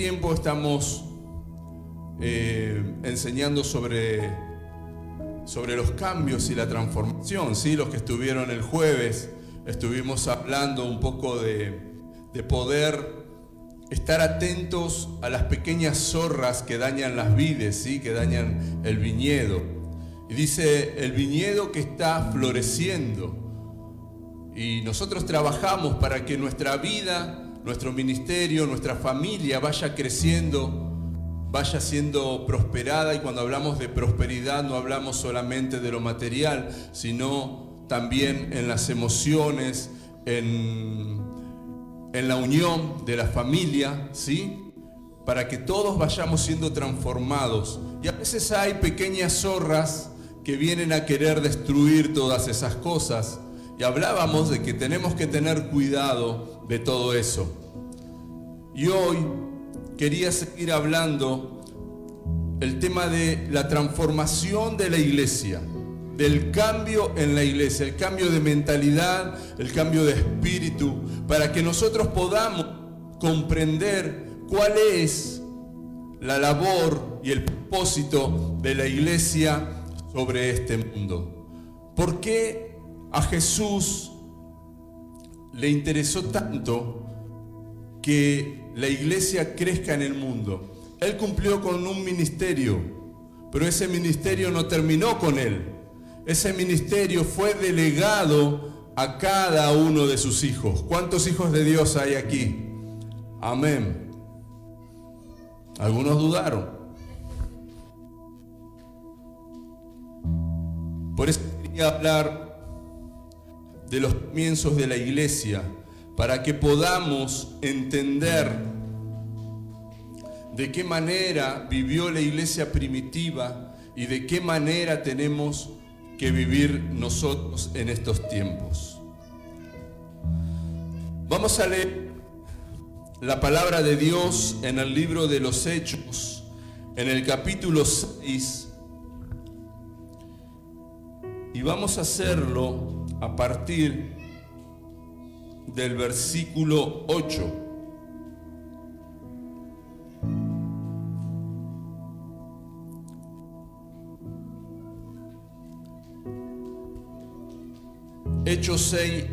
tiempo estamos enseñando sobre los cambios y la transformación, ¿sí? Los que estuvieron el jueves, estuvimos hablando un poco de poder estar atentos a las pequeñas zorras que dañan las vides, ¿sí? Que dañan el viñedo. Y dice, el viñedo que está floreciendo. Y nosotros trabajamos para que nuestra vida, nuestro ministerio, nuestra familia vaya creciendo, vaya siendo prosperada. Y cuando hablamos de prosperidad no hablamos solamente de lo material, sino también en las emociones, en la unión de la familia, ¿sí? Para que todos vayamos siendo transformados. Y a veces hay pequeñas zorras que vienen a querer destruir todas esas cosas. Y hablábamos de que tenemos que tener cuidado de todo eso. Y hoy quería seguir hablando el tema de la transformación de la iglesia, del cambio en la iglesia, el cambio de mentalidad, el cambio de espíritu, para que nosotros podamos comprender cuál es la labor y el propósito de la iglesia sobre este mundo. ¿Por qué a Jesús le interesó tanto que la iglesia crezca en el mundo? Él cumplió con un ministerio, pero ese ministerio no terminó con él. Ese ministerio fue delegado a cada uno de sus hijos. ¿Cuántos hijos de Dios hay aquí? Amén. Algunos dudaron. Por eso quería hablar de los comienzos de la iglesia, para que podamos entender de qué manera vivió la iglesia primitiva y de qué manera tenemos que vivir nosotros en estos tiempos. Vamos a leer la palabra de Dios en el libro de los Hechos, en el capítulo 6, y vamos a hacerlo a partir del versículo 8. Hechos 6,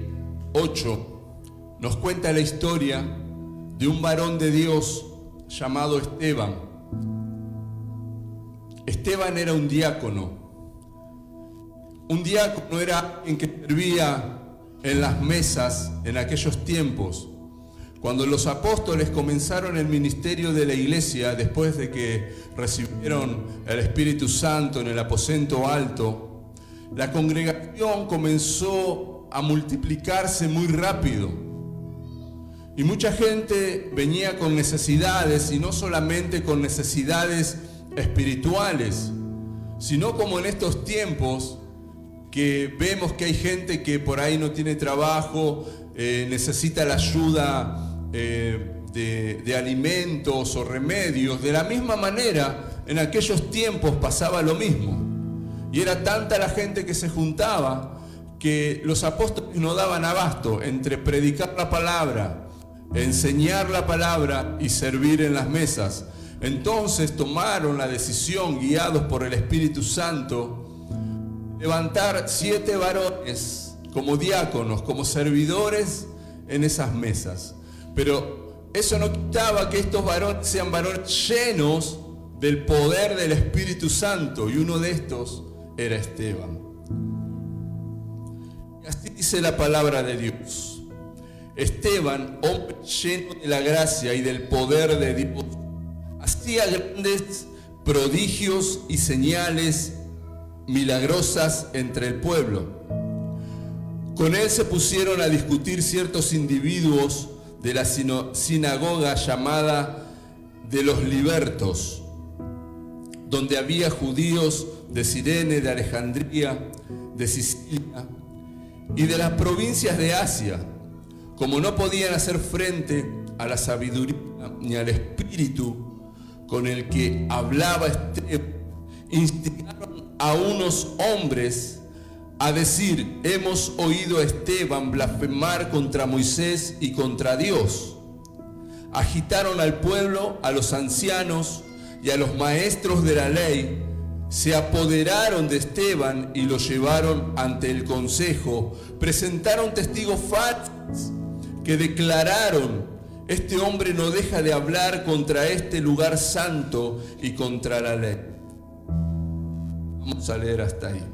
8 nos cuenta la historia de un varón de Dios llamado Esteban. Esteban era un diácono. Un diácono era alguien que servía en las mesas en aquellos tiempos. Cuando los apóstoles comenzaron el ministerio de la iglesia, después de que recibieron el Espíritu Santo en el aposento alto, la congregación comenzó a multiplicarse muy rápido. Y mucha gente venía con necesidades, y no solamente con necesidades espirituales, sino como en estos tiempos, que vemos que hay gente que por ahí no tiene trabajo, necesita la ayuda de alimentos o remedios. De la misma manera, en aquellos tiempos pasaba lo mismo. Y era tanta la gente que se juntaba que los apóstoles no daban abasto entre predicar la palabra, enseñar la palabra y servir en las mesas. Entonces tomaron la decisión, guiados por el Espíritu Santo, levantar 7 varones como diáconos, como servidores en esas mesas. Pero eso no quitaba que estos varones sean varones llenos del poder del Espíritu Santo, y uno de estos era Esteban. Y así dice la palabra de Dios. Esteban, hombre lleno de la gracia y del poder de Dios, hacía grandes prodigios y señales milagrosas entre el pueblo. Con él se pusieron a discutir ciertos individuos de la sinagoga llamada de los libertos, donde había judíos de Cirene, de Alejandría, de Sicilia y de las provincias de Asia. Como no podían hacer frente a la sabiduría ni al espíritu con el que hablaba Esteban, instigaron a unos hombres a decir: hemos oído a Esteban blasfemar contra Moisés y contra Dios. agitaron al pueblo, a los ancianos y a los maestros de la ley, se apoderaron de Esteban y lo llevaron ante el consejo. Presentaron testigos falsos que declararon: este hombre no deja de hablar contra este lugar santo y contra la ley. Vamos a leer hasta ahí.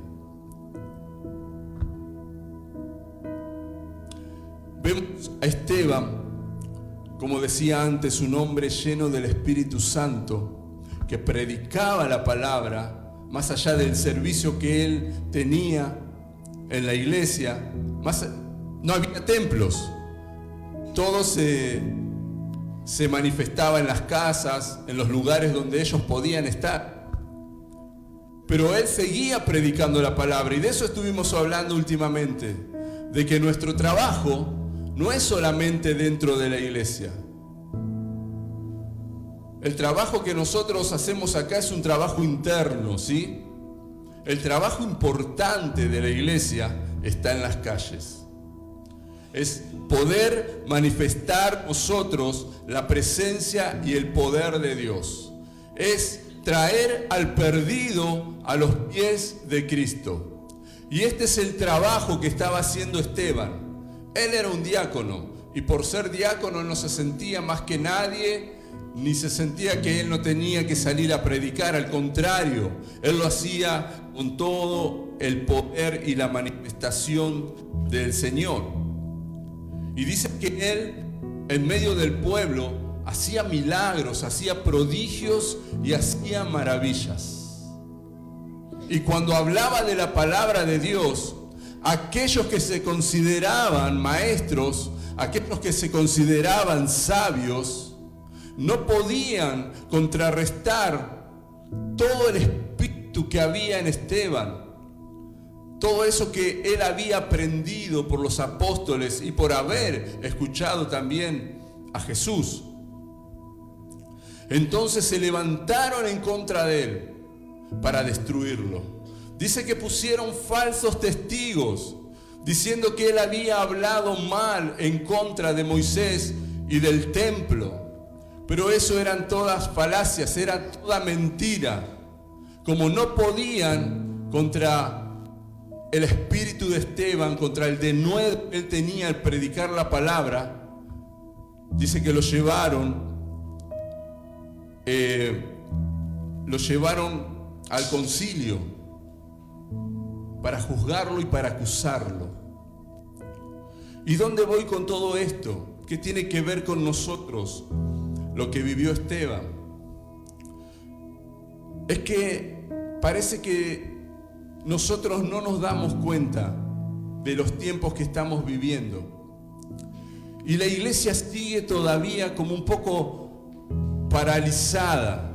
Vemos a Esteban, como decía antes, un hombre lleno del Espíritu Santo, que predicaba la palabra, más allá del servicio que él tenía en la iglesia. No había templos, todo se manifestaba en las casas, en los lugares donde ellos podían estar. Pero él seguía predicando la palabra, y de eso estuvimos hablando últimamente, de que nuestro trabajo no es solamente dentro de la iglesia. El trabajo que nosotros hacemos acá es un trabajo interno, ¿sí? El trabajo importante de la iglesia está en las calles. Es poder manifestar nosotros la presencia y el poder de Dios. Es traer al perdido a los pies de Cristo. Y este es el trabajo que estaba haciendo Esteban. Él era un diácono, y por ser diácono no se sentía más que nadie, ni se sentía que él no tenía que salir a predicar. Al contrario, él lo hacía con todo el poder y la manifestación del Señor. Y dice que él, en medio del pueblo, hacía milagros, hacía prodigios y hacía maravillas. Y cuando hablaba de la palabra de Dios, aquellos que se consideraban maestros, aquellos que se consideraban sabios, no podían contrarrestar todo el espíritu que había en Esteban, todo eso que él había aprendido por los apóstoles y por haber escuchado también a Jesús. Entonces se levantaron en contra de él para destruirlo. Dice que pusieron falsos testigos, diciendo que él había hablado mal en contra de Moisés y del templo. Pero eso eran todas falacias, era toda mentira. Como no podían contra el espíritu de Esteban, contra el denuedo que él tenía al predicar la palabra, dice que lo llevaron al concilio para juzgarlo y para acusarlo. ¿Y dónde voy con todo esto? ¿Qué tiene que ver con nosotros? Lo que vivió Esteban es que parece que nosotros no nos damos cuenta de los tiempos que estamos viviendo, y la iglesia sigue todavía como un poco paralizada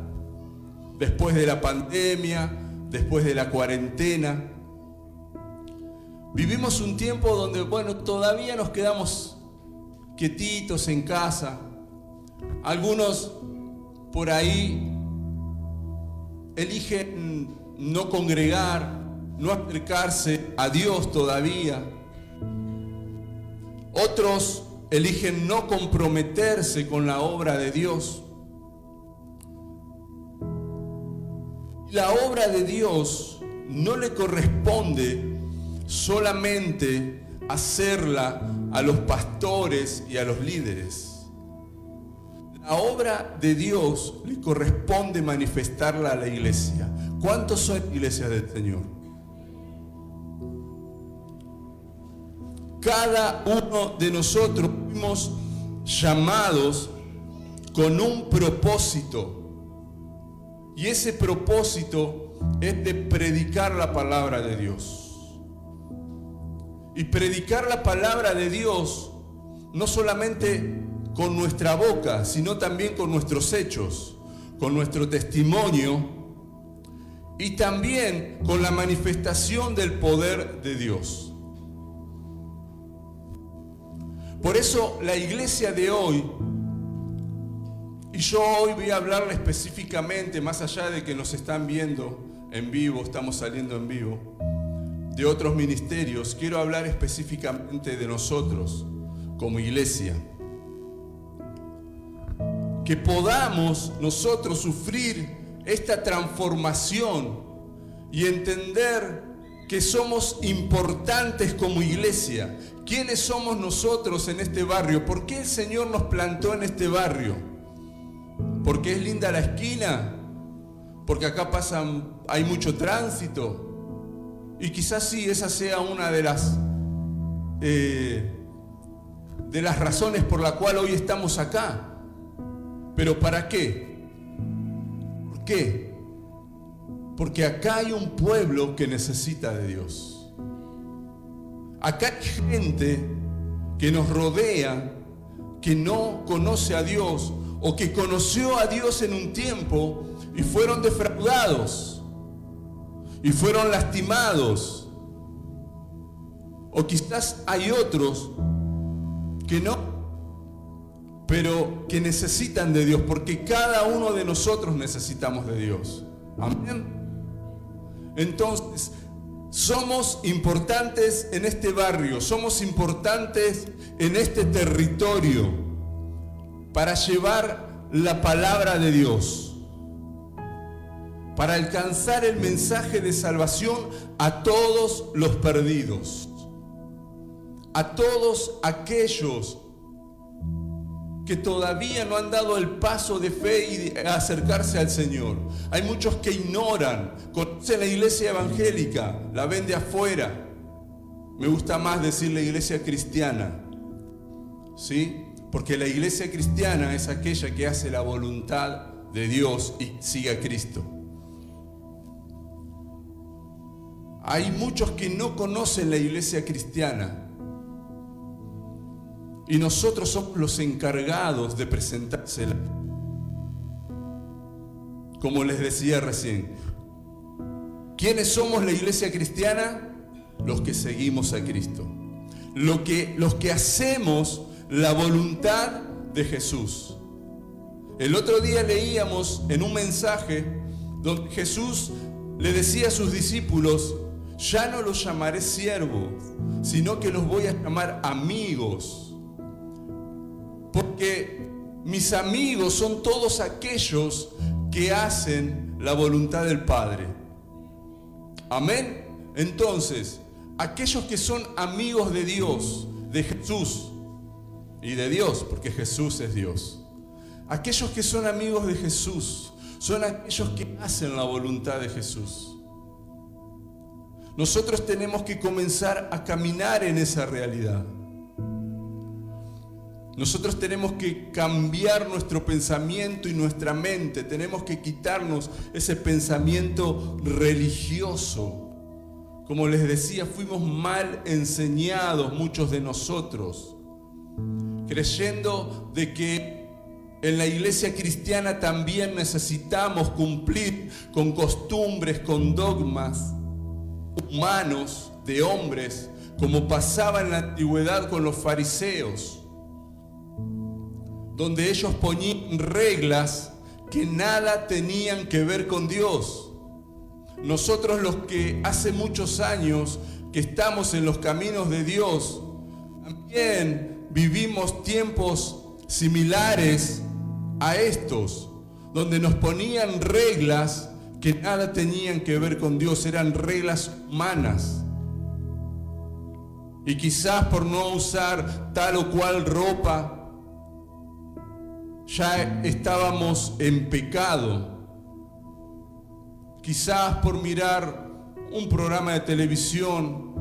después de la pandemia, después de la cuarentena. Vivimos un tiempo donde, todavía nos quedamos quietitos en casa. Algunos por ahí eligen no congregar, no acercarse a Dios todavía. Otros eligen no comprometerse con la obra de Dios. La obra de Dios no le corresponde solamente hacerla a los pastores y a los líderes. La obra de Dios le corresponde manifestarla a la iglesia. ¿Cuántos son iglesias del Señor? Cada uno de nosotros fuimos llamados con un propósito. Y ese propósito es de predicar la palabra de Dios. Y predicar la palabra de Dios no solamente con nuestra boca, sino también con nuestros hechos, con nuestro testimonio y también con la manifestación del poder de Dios. Por eso la iglesia de hoy, y yo hoy voy a hablarle específicamente, más allá de que nos están viendo en vivo, estamos saliendo en vivo, de otros ministerios, quiero hablar específicamente de nosotros como iglesia. que podamos nosotros sufrir esta transformación y entender que somos importantes como iglesia. ¿Quiénes somos nosotros en este barrio? ¿Por qué el Señor nos plantó en este barrio? ¿Porque es linda la esquina? ¿Porque acá hay mucho tránsito? Y quizás sí, esa sea una de las razones por la cual hoy estamos acá. ¿Pero para qué? ¿Por qué? Porque acá hay un pueblo que necesita de Dios. Acá hay gente que nos rodea, que no conoce a Dios o que conoció a Dios en un tiempo y fueron defraudados y fueron lastimados. O quizás hay otros que no, pero que necesitan de Dios, porque cada uno de nosotros necesitamos de Dios. Amén. Entonces, somos importantes en este barrio, somos importantes en este territorio para llevar la palabra de Dios, para alcanzar el mensaje de salvación a todos los perdidos, a todos aquellos que todavía no han dado el paso de fe y de acercarse al Señor. Hay muchos que ignoran, conocen la iglesia evangélica, la ven de afuera. Me gusta más decir la iglesia cristiana, ¿sí? Porque la iglesia cristiana es aquella que hace la voluntad de Dios y sigue a Cristo. Hay muchos que no conocen la iglesia cristiana. Y nosotros somos los encargados de presentársela. Como les decía recién, ¿quiénes somos la iglesia cristiana? Los que seguimos a Cristo. Los que hacemos la voluntad de Jesús. El otro día leíamos en un mensaje donde Jesús le decía a sus discípulos: ya no los llamaré siervos, sino que los voy a llamar amigos. Porque mis amigos son todos aquellos que hacen la voluntad del Padre. Amén. Entonces, aquellos que son amigos de Dios, de Jesús y de Dios, porque Jesús es Dios. Aquellos que son amigos de Jesús son aquellos que hacen la voluntad de Jesús. Nosotros tenemos que comenzar a caminar en esa realidad. Nosotros tenemos que cambiar nuestro pensamiento y nuestra mente. Tenemos que quitarnos ese pensamiento religioso. Como les decía, fuimos mal enseñados muchos de nosotros, creyendo de que en la iglesia cristiana también necesitamos cumplir con costumbres, con dogmas humanos de hombres, como pasaba en la antigüedad con los fariseos, donde ellos ponían reglas que nada tenían que ver con Dios. Nosotros, los que hace muchos años que estamos en los caminos de Dios, también vivimos tiempos similares a estos, donde nos ponían reglas que nada tenían que ver con Dios, eran reglas humanas. Y quizás por no usar tal o cual ropa, ya estábamos en pecado. Quizás por mirar un programa de televisión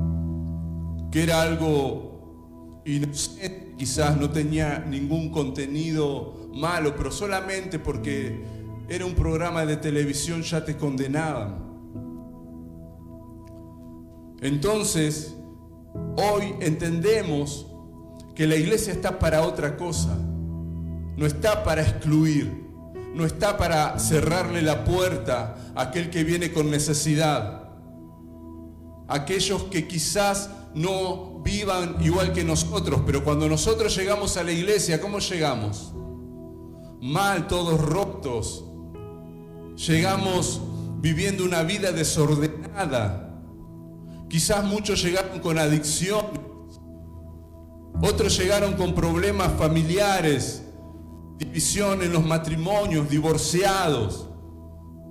que era algo inocente, quizás no tenía ningún contenido malo, pero solamente porque era un programa de televisión ya te condenaban. Entonces, hoy entendemos que la iglesia está para otra cosa. No está para excluir, no está para cerrarle la puerta a aquel que viene con necesidad. Aquellos que quizás no vivan igual que nosotros, pero cuando nosotros llegamos a la iglesia, ¿cómo llegamos? Mal, todos rotos. Llegamos viviendo una vida desordenada. Quizás muchos llegaron con adicción, otros llegaron con problemas familiares, división en los matrimonios, divorciados.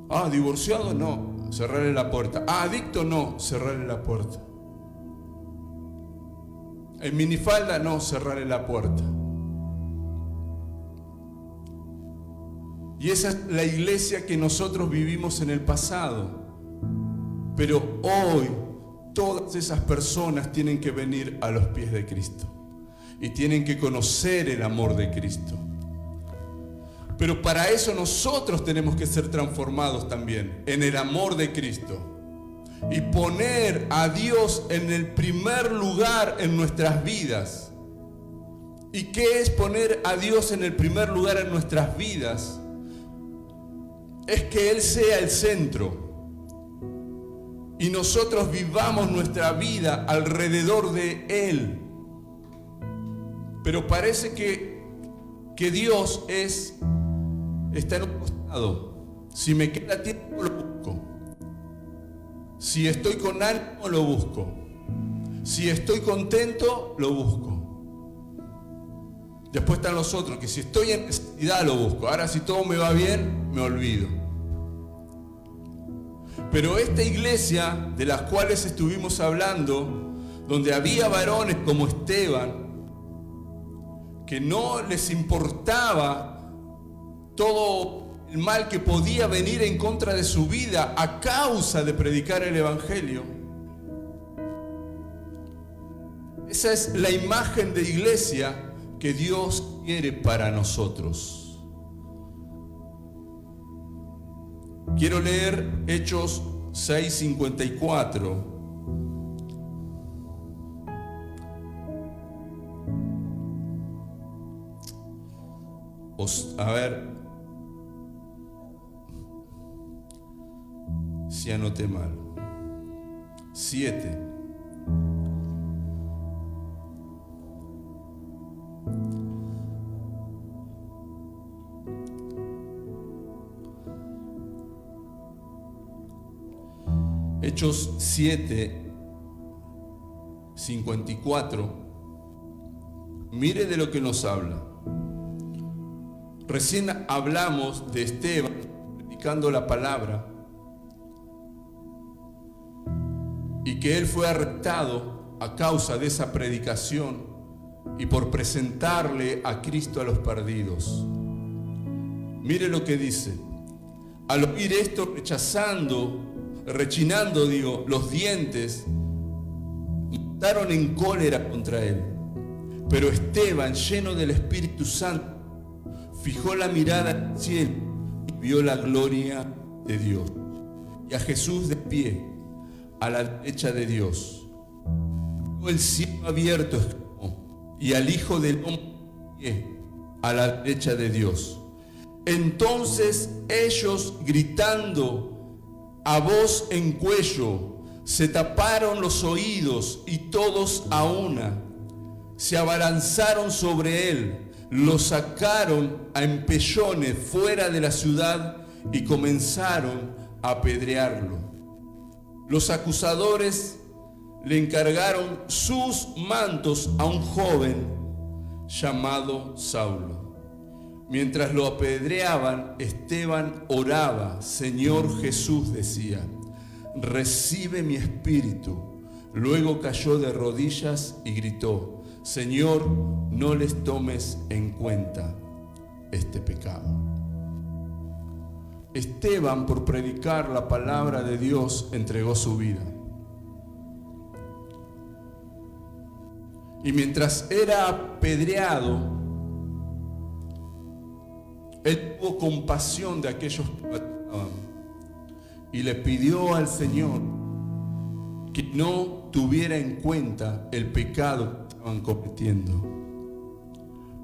Ah, divorciado no, cerrarle la puerta. Ah, adicto no, cerrarle la puerta. En minifalda no, cerrarle la puerta. Y esa es la iglesia que nosotros vivimos en el pasado. Pero hoy todas esas personas tienen que venir a los pies de Cristo y tienen que conocer el amor de Cristo. Pero para eso nosotros tenemos que ser transformados también en el amor de Cristo y poner a Dios en el primer lugar en nuestras vidas. ¿Y qué es poner a Dios en el primer lugar en nuestras vidas? Es que Él sea el centro y nosotros vivamos nuestra vida alrededor de Él. Pero parece que Dios está en un costado. Si me queda tiempo, lo busco. Si estoy con ánimo, lo busco. Si estoy contento, lo busco. Después están los otros, que si estoy en necesidad, lo busco. Ahora, si todo me va bien, me olvido. Pero esta iglesia de las cuales estuvimos hablando, donde había varones como Esteban, que no les importaba todo el mal que podía venir en contra de su vida a causa de predicar el Evangelio. Esa es la imagen de iglesia que Dios quiere para nosotros. Quiero leer Hechos 6:54. A ver si anoté mal. 7. Hechos 7:54. Mire de lo que nos habla. Recién hablamos de Esteban predicando la palabra y que él fue arrestado a causa de esa predicación y por presentarle a Cristo a los perdidos. Mire lo que dice. Al oír esto, rechinando los dientes, montaron en cólera contra él. Pero Esteban, lleno del Espíritu Santo, fijó la mirada al cielo y vio la gloria de Dios y a Jesús de pie a la derecha de Dios. Vio el cielo abierto, exclamó, y al Hijo del Hombre de pie a la derecha de Dios. Entonces ellos, gritando a voz en cuello, se taparon los oídos y todos a una se abalanzaron sobre él. Lo sacaron a empellones fuera de la ciudad y comenzaron a apedrearlo. Los acusadores le encargaron sus mantos a un joven llamado Saulo. Mientras lo apedreaban, Esteban oraba. Señor Jesús, decía, recibe mi espíritu. Luego cayó de rodillas y gritó, Señor, no les tomes en cuenta este pecado. Esteban, por predicar la palabra de Dios, entregó su vida. Y mientras era apedreado, él tuvo compasión de aquellos que mataban y le pidió al Señor que no tuviera en cuenta el pecado que estaban cometiendo.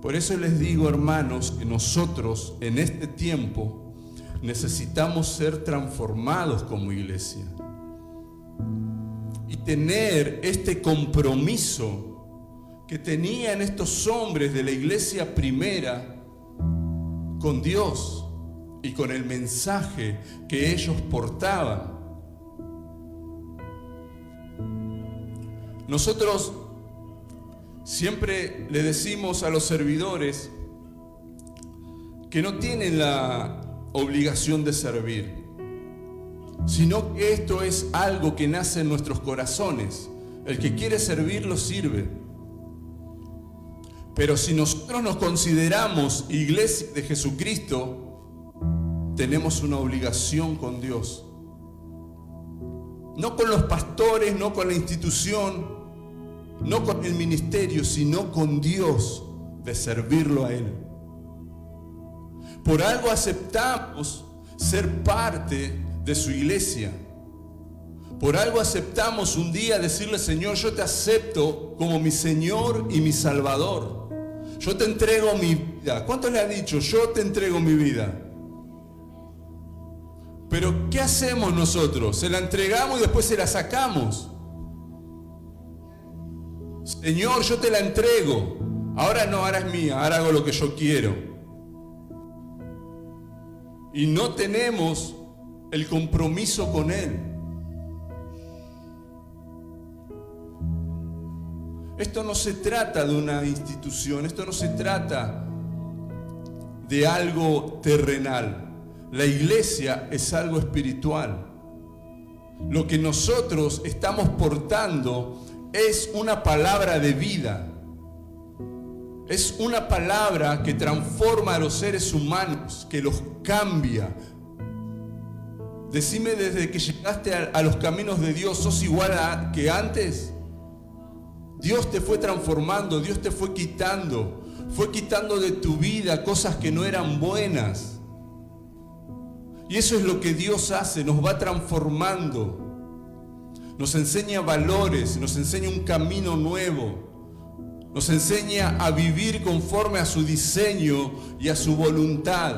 Por eso les digo, hermanos, que nosotros en este tiempo necesitamos ser transformados como iglesia y tener este compromiso que tenían estos hombres de la iglesia primera con Dios y con el mensaje que ellos portaban. Nosotros siempre le decimos a los servidores que no tienen la obligación de servir, sino que esto es algo que nace en nuestros corazones. El que quiere servir lo sirve. Pero si nosotros nos consideramos iglesia de Jesucristo, tenemos una obligación con Dios. No con los pastores, no con la institución, no con el ministerio, sino con Dios, de servirlo a Él. Por algo aceptamos ser parte de su iglesia. Por algo aceptamos un día decirle: Señor, yo te acepto como mi Señor y mi Salvador. Yo te entrego mi vida. ¿Cuántos le han dicho: yo te entrego mi vida? Pero ¿qué hacemos nosotros? Se la entregamos y después se la sacamos. Señor, yo te la entrego. Ahora no, ahora es mía, ahora hago lo que yo quiero. Y no tenemos el compromiso con Él. Esto no se trata de una institución, esto no se trata de algo terrenal. La iglesia es algo espiritual. Lo que nosotros estamos portando es una palabra de vida. Es una palabra que transforma a los seres humanos, que los cambia. Decime, desde que llegaste a los caminos de Dios, ¿sos igual que antes? Dios te fue transformando, Dios te fue quitando de tu vida cosas que no eran buenas. Y eso es lo que Dios hace, nos va transformando. Nos enseña valores, nos enseña un camino nuevo. Nos enseña a vivir conforme a su diseño y a su voluntad.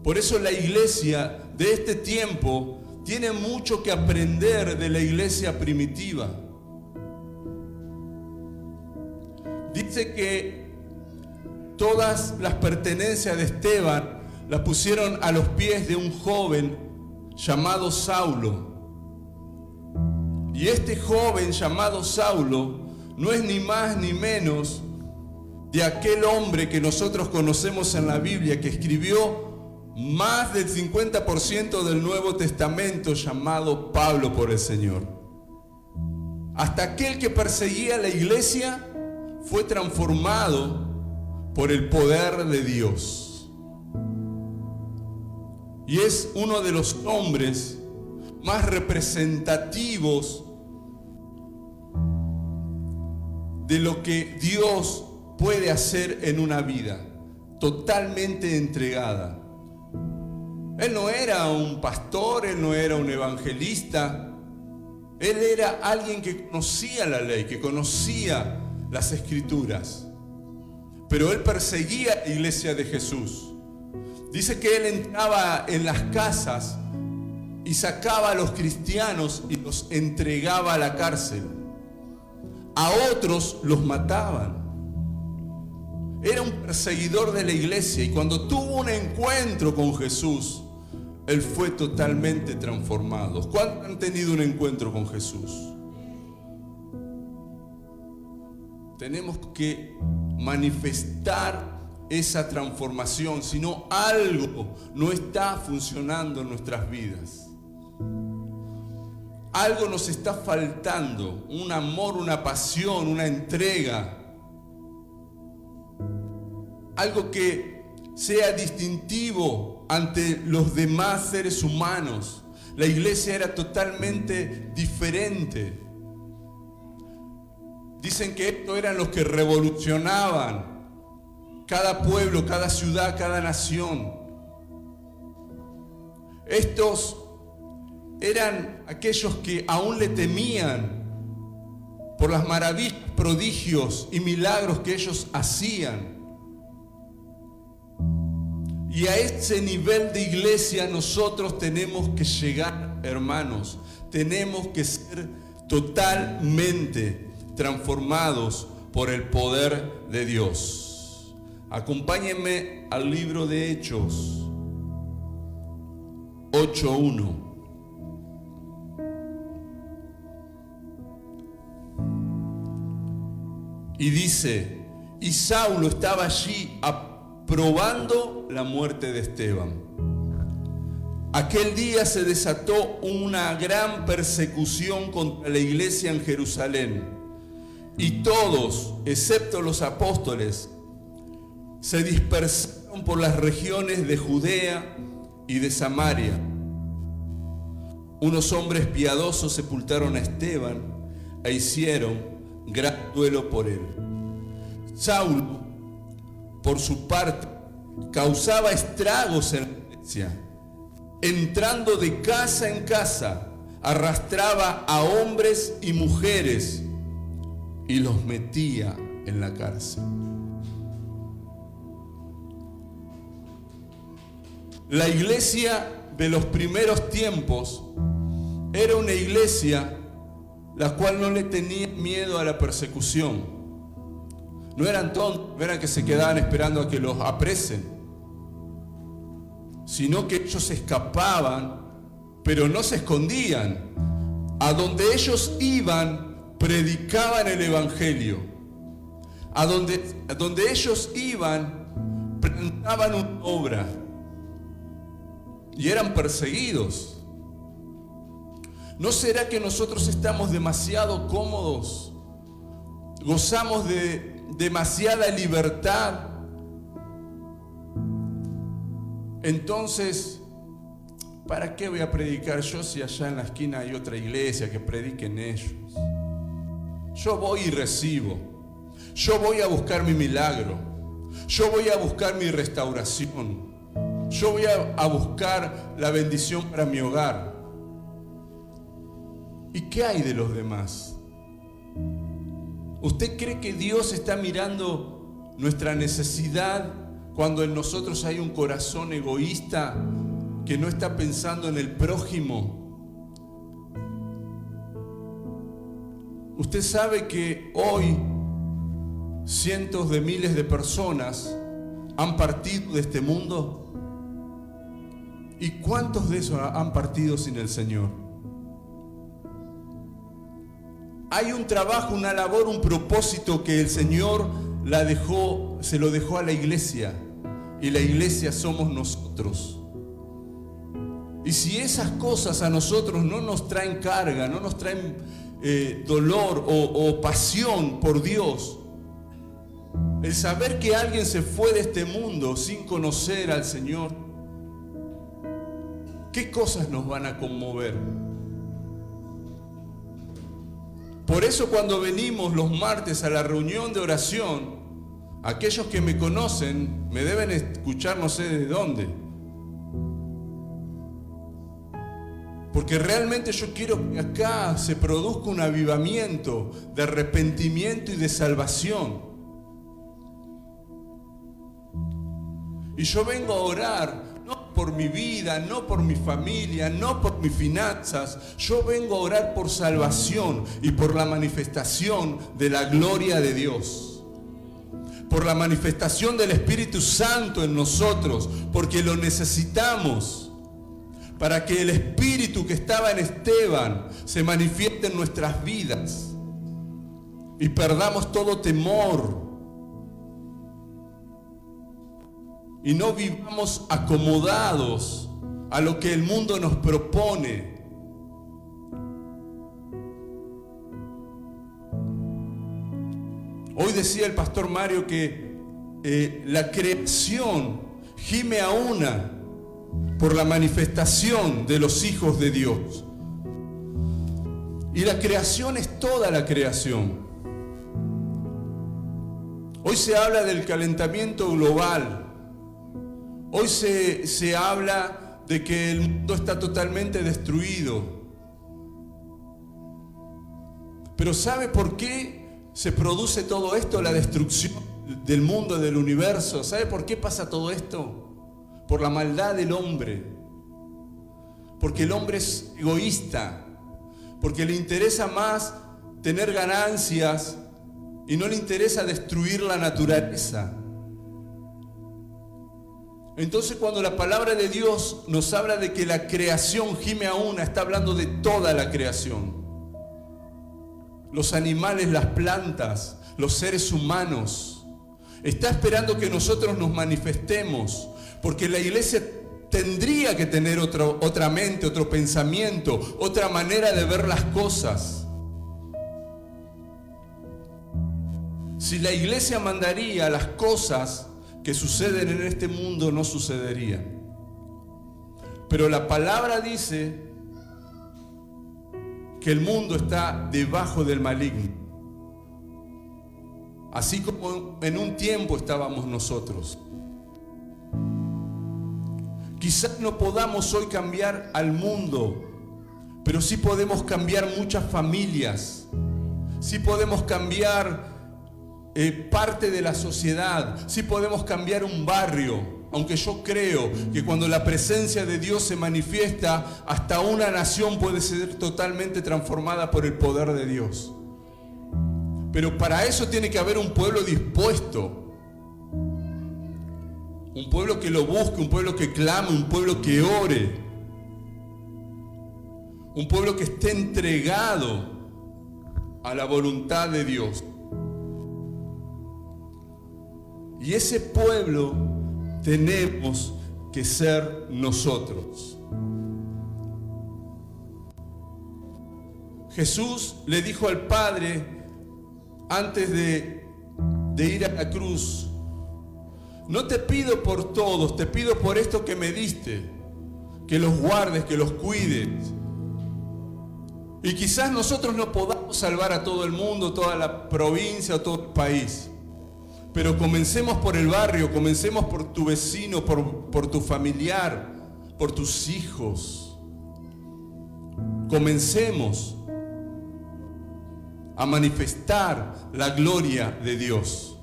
Por eso la iglesia de este tiempo tiene mucho que aprender de la iglesia primitiva. Dice que todas las pertenencias de Esteban las pusieron a los pies de un joven llamado Saulo. Y este joven llamado Saulo no es ni más ni menos de aquel hombre que nosotros conocemos en la Biblia, que escribió más del 50% del Nuevo Testamento, llamado Pablo por el Señor. Hasta aquel que perseguía la iglesia fue transformado por el poder de Dios. Y es uno de los hombres más representativos de lo que Dios puede hacer en una vida, totalmente entregada. Él no era un pastor, él no era un evangelista, él era alguien que conocía la ley, que conocía las escrituras, pero él perseguía la iglesia de Jesús. Dice que él entraba en las casas y sacaba a los cristianos y los entregaba a la cárcel. A otros los mataban. Era un perseguidor de la iglesia, y cuando tuvo un encuentro con Jesús, él fue totalmente transformado. ¿Cuántos han tenido un encuentro con Jesús? Tenemos que manifestar esa transformación, si no, algo no está funcionando en nuestras vidas. Algo nos está faltando, un amor, una pasión, una entrega. Algo que sea distintivo ante los demás seres humanos. La iglesia era totalmente diferente. Dicen que estos eran los que revolucionaban cada pueblo, cada ciudad, cada nación. Estos eran aquellos que aún le temían por las maravillas, prodigios y milagros que ellos hacían. Y a ese nivel de iglesia nosotros tenemos que llegar, hermanos. Tenemos que ser totalmente transformados por el poder de Dios. Acompáñenme al libro de Hechos 8:1. Y dice: y Saulo estaba allí aprobando la muerte de Esteban. Aquel día se desató una gran persecución contra la iglesia en Jerusalén, y todos, excepto los apóstoles, se dispersaron por las regiones de Judea y de Samaria. Unos hombres piadosos sepultaron a Esteban e hicieron gran duelo por él. Saulo, por su parte, causaba estragos en la iglesia. Entrando de casa en casa, arrastraba a hombres y mujeres y los metía en la cárcel. La iglesia de los primeros tiempos era una iglesia la cual no le tenía miedo a la persecución. No eran tontos, no eran que se quedaban esperando a que los apresen, sino que ellos escapaban, pero no se escondían. A donde ellos iban, predicaban el evangelio. A donde ellos iban, plantaban una obra. Y eran perseguidos. ¿No será que nosotros estamos demasiado cómodos? Gozamos de demasiada libertad. Entonces, ¿para qué voy a predicar yo si allá en la esquina hay otra iglesia que prediquen ellos? Yo voy y recibo. Yo voy a buscar mi milagro. Yo voy a buscar mi restauración. Yo voy a buscar la bendición para mi hogar. ¿Y qué hay de los demás? ¿Usted cree que Dios está mirando nuestra necesidad cuando en nosotros hay un corazón egoísta que no está pensando en el prójimo? Usted sabe que hoy cientos de miles de personas han partido de este mundo. ¿Y cuántos de esos han partido sin el Señor? Hay un trabajo, una labor, un propósito que el Señor se lo dejó a la iglesia, y la iglesia somos nosotros. Y si esas cosas a nosotros no nos traen carga, no nos traen dolor o pasión por Dios, el saber que alguien se fue de este mundo sin conocer al Señor, ¿qué cosas nos van a conmover? Por eso cuando venimos los martes a la reunión de oración, aquellos que me conocen me deben escuchar no sé de dónde. Porque realmente yo quiero que acá se produzca un avivamiento de arrepentimiento y de salvación. Y yo vengo a orar, no por mi vida, no por mi familia, no por mis finanzas. Yo vengo a orar por salvación y por la manifestación de la gloria de Dios. Por la manifestación del Espíritu Santo en nosotros, porque lo necesitamos. Para que el Espíritu que estaba en Esteban se manifieste en nuestras vidas y perdamos todo temor. Y no vivamos acomodados a lo que el mundo nos propone. Hoy decía el pastor Mario que la creación gime a una por la manifestación de los hijos de Dios. Y la creación es toda la creación. Hoy se habla del calentamiento global. Hoy se habla de que el mundo está totalmente destruido. Pero ¿sabe por qué se produce todo esto? La destrucción del mundo, del universo. ¿Sabe por qué pasa todo esto? Por la maldad del hombre. Porque el hombre es egoísta. Porque le interesa más tener ganancias y no le interesa destruir la naturaleza. Entonces, cuando la palabra de Dios nos habla de que la creación gime a una, está hablando de toda la creación. Los animales, las plantas, los seres humanos, Está esperando que nosotros nos manifestemos, porque la iglesia tendría que tener otra mente, otro pensamiento, otra manera de ver las cosas. Si la iglesia mandaría, las cosas que suceden en este mundo no sucederían. Pero la palabra dice que el mundo está debajo del maligno, así como en un tiempo estábamos nosotros. Quizás no podamos hoy cambiar al mundo, pero sí podemos cambiar muchas familias, sí podemos cambiar parte de la sociedad, sí podemos cambiar un barrio. Aunque yo creo que cuando la presencia de Dios se manifiesta, hasta una nación puede ser totalmente transformada por el poder de Dios. Pero para eso tiene que haber un pueblo dispuesto, un pueblo que lo busque, un pueblo que clame, un pueblo que ore, un pueblo que esté entregado a la voluntad de Dios. Y ese pueblo tenemos que ser nosotros. Jesús le dijo al Padre antes de ir a la cruz: no te pido por todos, te pido por esto que me diste, que los guardes, que los cuides. Y quizás nosotros no podamos salvar a todo el mundo, toda la provincia o todo el país. Pero comencemos por el barrio, comencemos por tu vecino, por tu familiar, por tus hijos. Comencemos a manifestar la gloria de Dios.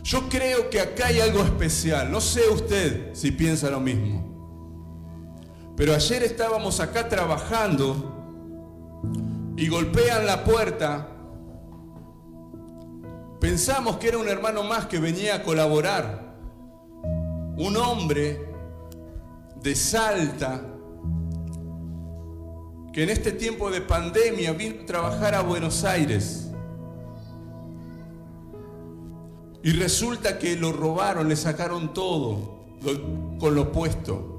Yo creo que acá hay algo especial. No sé usted si piensa lo mismo. Pero ayer estábamos acá trabajando y golpean la puerta. Pensamos que era un hermano más que venía a colaborar. Un hombre de Salta que en este tiempo de pandemia vino a trabajar a Buenos Aires. Y resulta que lo robaron, le sacaron todo con lo puesto.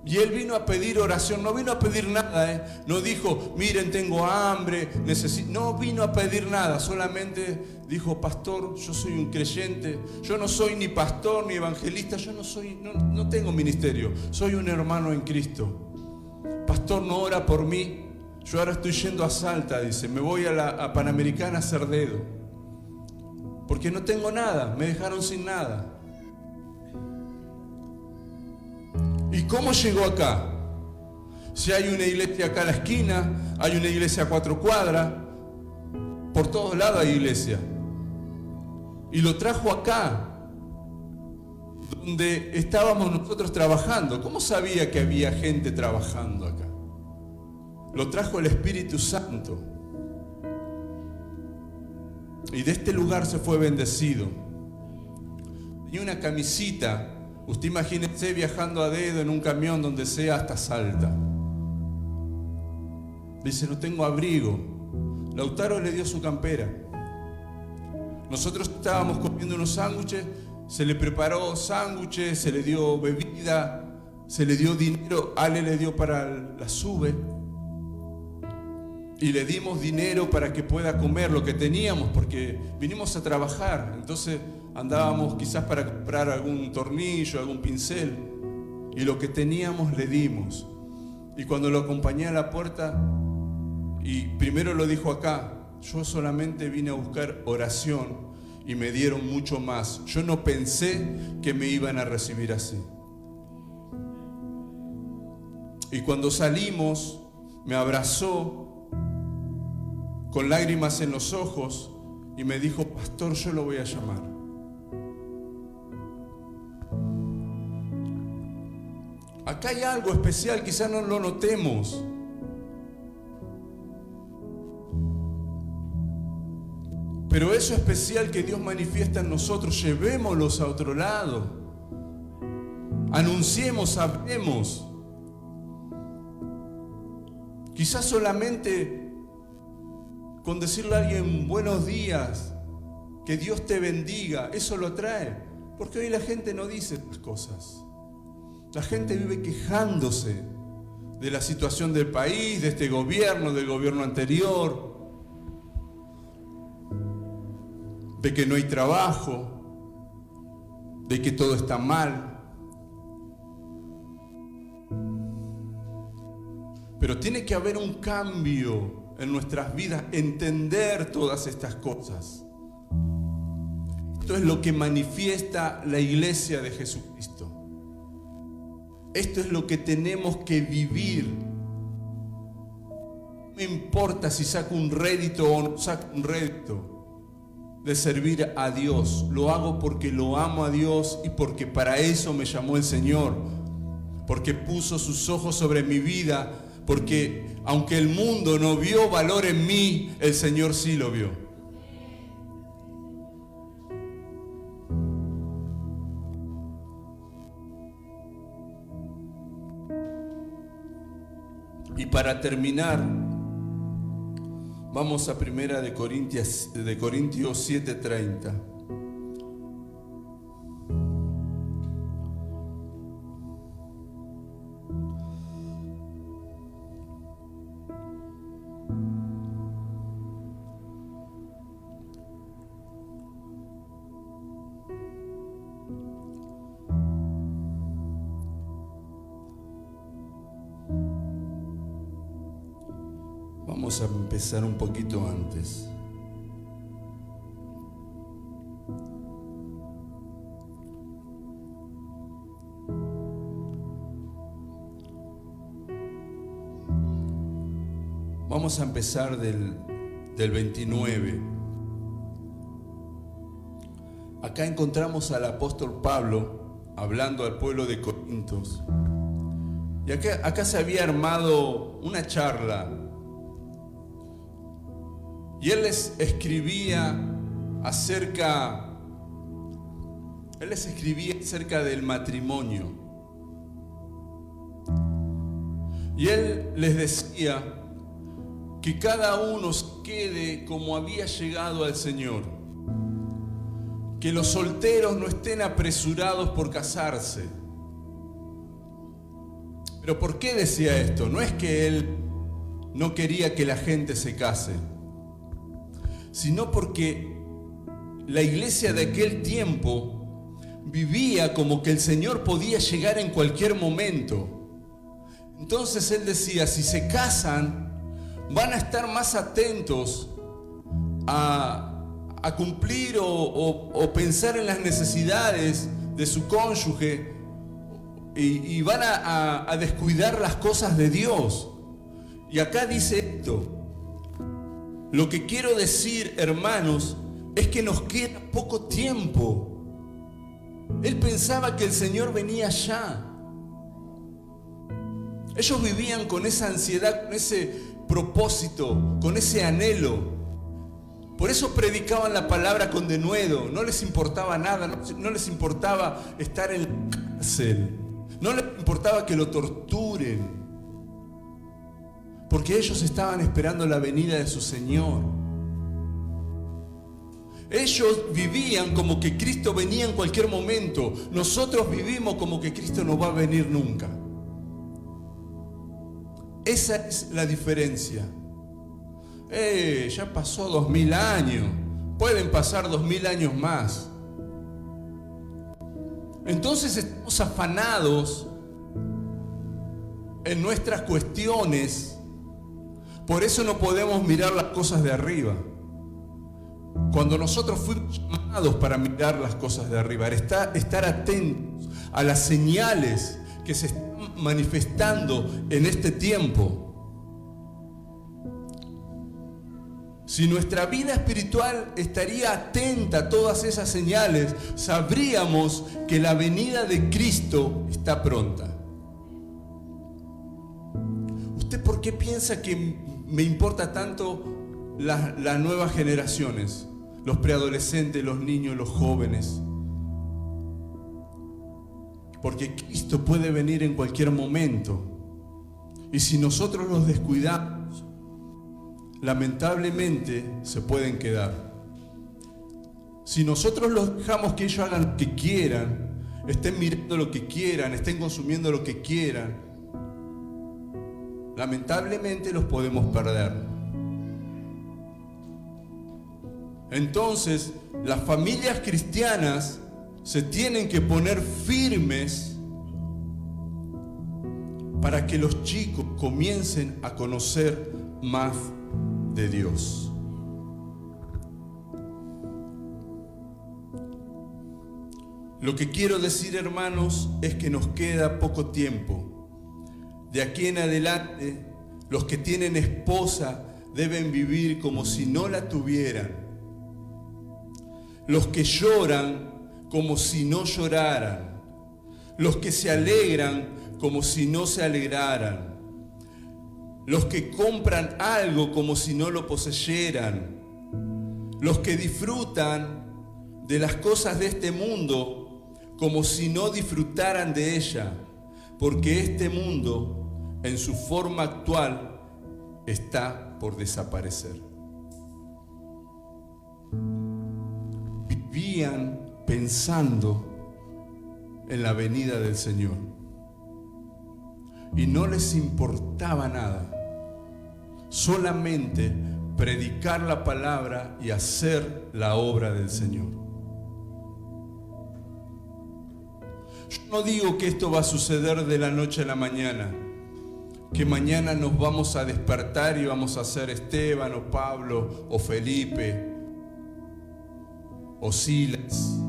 Y él vino a pedir oración, no vino a pedir nada, no dijo, miren, tengo hambre, necesito. No vino a pedir nada, solamente dijo: pastor, yo soy un creyente, yo no soy ni pastor ni evangelista, yo no tengo ministerio, soy un hermano en Cristo. Pastor, no ora por mí, yo ahora estoy yendo a Salta, dice, me voy a Panamericana a hacer dedo, porque no tengo nada, me dejaron sin nada. ¿Y cómo llegó acá? Si hay una iglesia acá a la esquina, hay una iglesia a 4 cuadras, por todos lados hay iglesia. Y lo trajo acá, donde estábamos nosotros trabajando. ¿Cómo sabía que había gente trabajando acá? Lo trajo el Espíritu Santo. Y de este lugar se fue bendecido. Tenía una camisita. Usted imagínese viajando a dedo en un camión donde sea hasta Salta. Dice: no tengo abrigo. Lautaro le dio su campera. Nosotros estábamos comiendo unos sándwiches, se le preparó sándwiches, se le dio bebida, se le dio dinero. Ale le dio para la sube. Y le dimos dinero para que pueda comer lo que teníamos, porque vinimos a trabajar. Entonces andábamos quizás para comprar algún tornillo, algún pincel, y lo que teníamos le dimos. Y cuando lo acompañé a la puerta, y primero lo dijo acá: yo solamente vine a buscar oración, y me dieron mucho más. Yo no pensé que me iban a recibir así. Y cuando salimos, me abrazó con lágrimas en los ojos y me dijo: pastor, yo lo voy a llamar. Acá hay algo especial, quizás no lo notemos. Pero eso especial que Dios manifiesta en nosotros, llevémoslos a otro lado. Anunciemos, hablemos. Quizás solamente con decirle a alguien buenos días, que Dios te bendiga, eso lo atrae. Porque hoy la gente no dice estas cosas. La gente vive quejándose de la situación del país, de este gobierno, del gobierno anterior, de que no hay trabajo, de que todo está mal. Pero tiene que haber un cambio en nuestras vidas, entender todas estas cosas. Esto es lo que manifiesta la iglesia de Jesucristo. Esto es lo que tenemos que vivir. No me importa si saco un rédito o no saco un rédito de servir a Dios. Lo hago porque lo amo a Dios y porque para eso me llamó el Señor. Porque puso sus ojos sobre mi vida. Porque aunque el mundo no vio valor en mí, el Señor sí lo vio. Y para terminar, vamos a 1 Corintios 7:30. Vamos a empezar un poquito antes. Vamos a empezar del 29. Acá encontramos al apóstol Pablo hablando al pueblo de Corintios. Y acá se había armado una charla. Y él les escribía acerca del matrimonio. Y él les decía que cada uno se quede como había llegado al Señor. Que los solteros no estén apresurados por casarse. Pero ¿por qué decía esto? No es que él no quería que la gente se case, sino porque la iglesia de aquel tiempo vivía como que el Señor podía llegar en cualquier momento. Entonces él decía, si se casan, van a estar más atentos a cumplir o pensar en las necesidades de su cónyuge y van a descuidar las cosas de Dios. Y acá dice esto. Lo que quiero decir, hermanos, es que nos queda poco tiempo. Él pensaba que el Señor venía ya. Ellos vivían con esa ansiedad, con ese propósito, con ese anhelo. Por eso predicaban la palabra con denuedo. No les importaba nada, no les importaba estar en la cárcel. No les importaba que lo torturen. Porque ellos estaban esperando la venida de su Señor. Ellos vivían como que Cristo venía en cualquier momento. Nosotros vivimos como que Cristo no va a venir nunca. Esa es la diferencia. Ya pasó 2000 años. Pueden pasar 2000 años más. Entonces estamos afanados en nuestras cuestiones. Por eso no podemos mirar las cosas de arriba. Cuando nosotros fuimos llamados para mirar las cosas de arriba, estar atentos a las señales que se están manifestando en este tiempo. Si nuestra vida espiritual estaría atenta a todas esas señales, sabríamos que la venida de Cristo está pronta. ¿Usted por qué piensa que me importa tanto las nuevas generaciones? Los preadolescentes, los niños, los jóvenes. Porque Cristo puede venir en cualquier momento. Y si nosotros los descuidamos, lamentablemente se pueden quedar. Si nosotros los dejamos que ellos hagan lo que quieran, estén mirando lo que quieran, estén consumiendo lo que quieran, lamentablemente los podemos perder. Entonces, las familias cristianas se tienen que poner firmes para que los chicos comiencen a conocer más de Dios. Lo que quiero decir, hermanos, es que nos queda poco tiempo. De aquí en adelante, los que tienen esposa deben vivir como si no la tuvieran. Los que lloran como si no lloraran. Los que se alegran como si no se alegraran. Los que compran algo como si no lo poseyeran. Los que disfrutan de las cosas de este mundo como si no disfrutaran de ella, porque este mundo, en su forma actual, está por desaparecer. Vivían pensando en la venida del Señor y no les importaba nada, solamente predicar la palabra y hacer la obra del Señor. Yo no digo que esto va a suceder de la noche a la mañana, que mañana nos vamos a despertar y vamos a ser Esteban o Pablo o Felipe o Silas.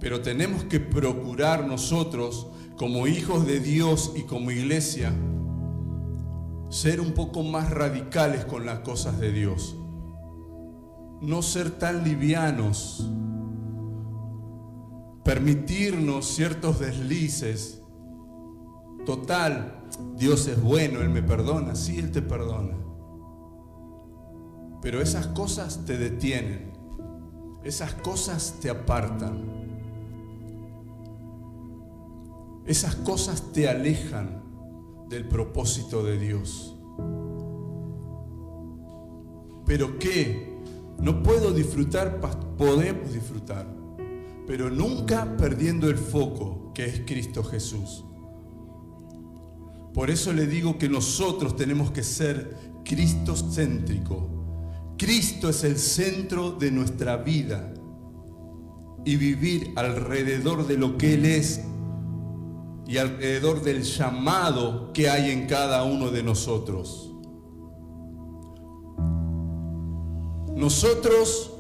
Pero tenemos que procurar nosotros, como hijos de Dios y como iglesia, ser un poco más radicales con las cosas de Dios. No ser tan livianos. Permitirnos ciertos deslices. Total, Dios es bueno, Él me perdona. Sí, Él te perdona. Pero esas cosas te detienen. Esas cosas te apartan. Esas cosas te alejan del propósito de Dios. ¿Pero qué? ¿No puedo disfrutar? Podemos disfrutar, pero nunca perdiendo el foco, que es Cristo Jesús. Por eso le digo que nosotros tenemos que ser cristocéntricos. Cristo es el centro de nuestra vida y vivir alrededor de lo que Él es y alrededor del llamado que hay en cada uno de nosotros. Nosotros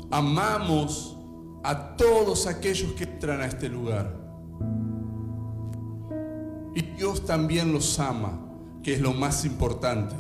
amamos a todos aquellos que entran a este lugar. Y Dios también los ama, que es lo más importante.